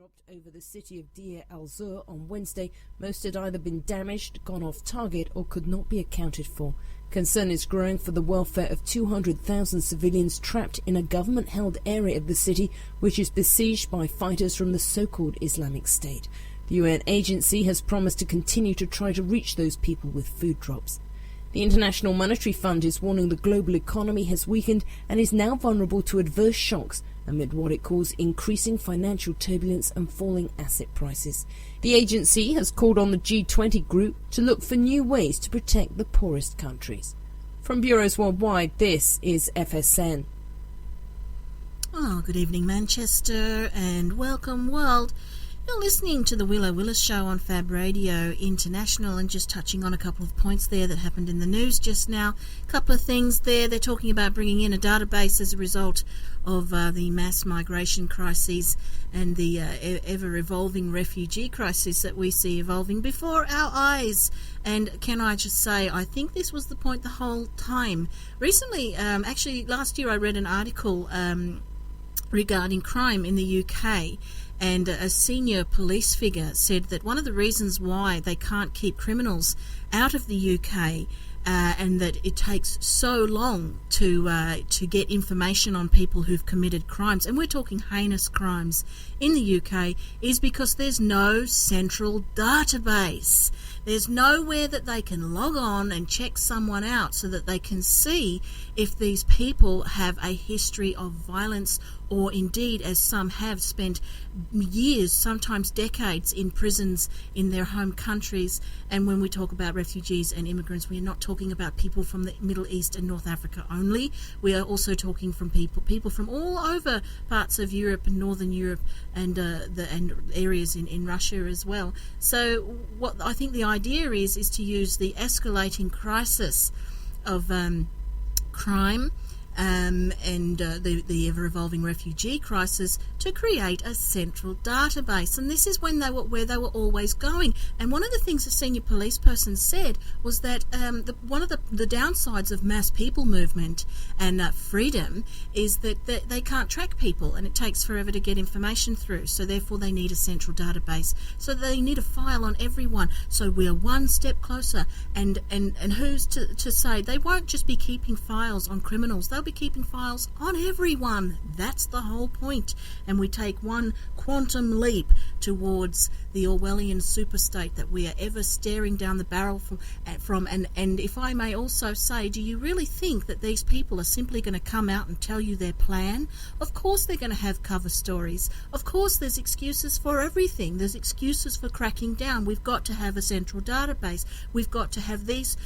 dropped over the city of Deir al-Zur on Wednesday. Most had either been damaged, gone off target, or could not be accounted for. Concern is growing for the welfare of 200,000 civilians trapped in a government-held area of the city, which is besieged by fighters from the so-called Islamic State. The UN agency has promised to continue to try to reach those people with food drops. The International Monetary Fund is warning the global economy has weakened and is now vulnerable to adverse shocks amid what it calls increasing financial turbulence and falling asset prices. The agency has called on the G20 group to look for new ways to protect the poorest countries. From bureaus worldwide, this is FSN. Good evening, Manchester, and welcome, world. You're listening to the Willow Willis Show on Fab Radio International, and just touching on a couple of points there that happened in the news just now. A couple of things there. They're talking about bringing in a database as a result of the mass migration crises and the ever-evolving refugee crisis that we see evolving before our eyes. And can I just say, I think this was the point the whole time. Recently, actually last year, I read an article regarding crime in the UK. And a senior police figure said that one of the reasons why they can't keep criminals out of the UK and that it takes so long to get information on people who've committed crimes, and we're talking heinous crimes in the UK, is because there's no central database. There's nowhere that they can log on and check someone out so that they can see if these people have a history of violence, or indeed, as some have, spent years, sometimes decades, in prisons in their home countries. And when we talk about refugees and immigrants, we are not talking about people from the Middle East and North Africa only. We are also talking from people from all over parts of Europe and Northern Europe and areas in Russia as well. So what I think the idea is to use the escalating crisis of crime and the ever-evolving refugee crisis to create a central database. And this is where they were always going. And one of the things a senior police person said was that one of the downsides of mass people movement and freedom is that they can't track people, and it takes forever to get information through. So therefore they need a central database. So they need a file on everyone. So we're one step closer. And who's to say they won't just be keeping files on criminals? They'll be keeping files on everyone. That's the whole point. And we take one quantum leap towards the Orwellian superstate that we are ever staring down the barrel from. And if I may also say, do you really think that these people are simply going to come out and tell you their plan? Of course they're going to have cover stories. Of course there's excuses for everything. There's excuses for cracking down. We've got to have a central database. We've got to have these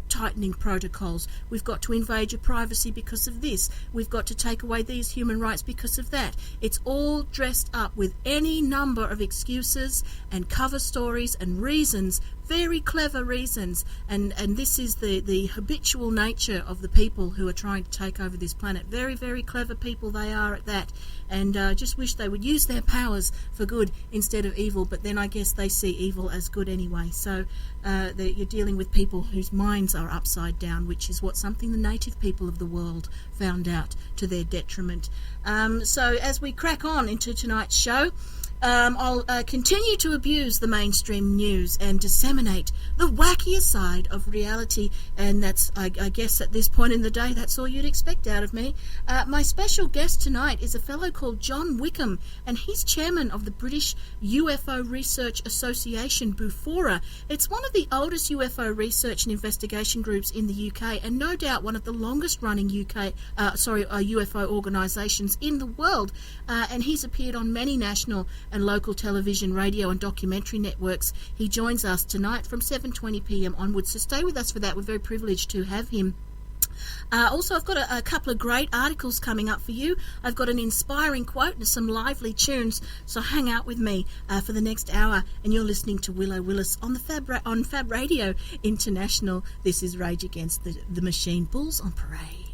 tightening protocols. We've got to invade your privacy because of this. We've got to take away these human rights because of that. It's all dressed up with any number of excuses and cover stories and reasons, very clever reasons, and this is the habitual nature of the people who are trying to take over this planet. Very, very clever people they are at that, and just wish they would use their powers for good instead of evil, but then I guess they see evil as good anyway. So you're dealing with people whose minds are upside down, which is something the native people of the world found out to their detriment. So as we crack on into tonight's show, I'll continue to abuse the mainstream news and disseminate the wackier side of reality, and that's, I guess at this point in the day, that's all you'd expect out of me. My special guest tonight is a fellow called John Wickham, and he's chairman of the British UFO Research Association, BUFORA. It's one of the oldest UFO research and investigation groups in the UK, and no doubt one of the longest-running UFO organisations in the world. And he's appeared on many national and local television, radio and documentary networks. He joins us tonight from 7:20 p.m. onwards, so stay with us for that. We're very privileged to have him. Also, I've got a couple of great articles coming up for you. I've got an inspiring quote and some lively tunes, so hang out with me for the next hour, and you're listening to Willow Willis on Fab Radio International. This is Rage Against the Machine. Bulls on Parade.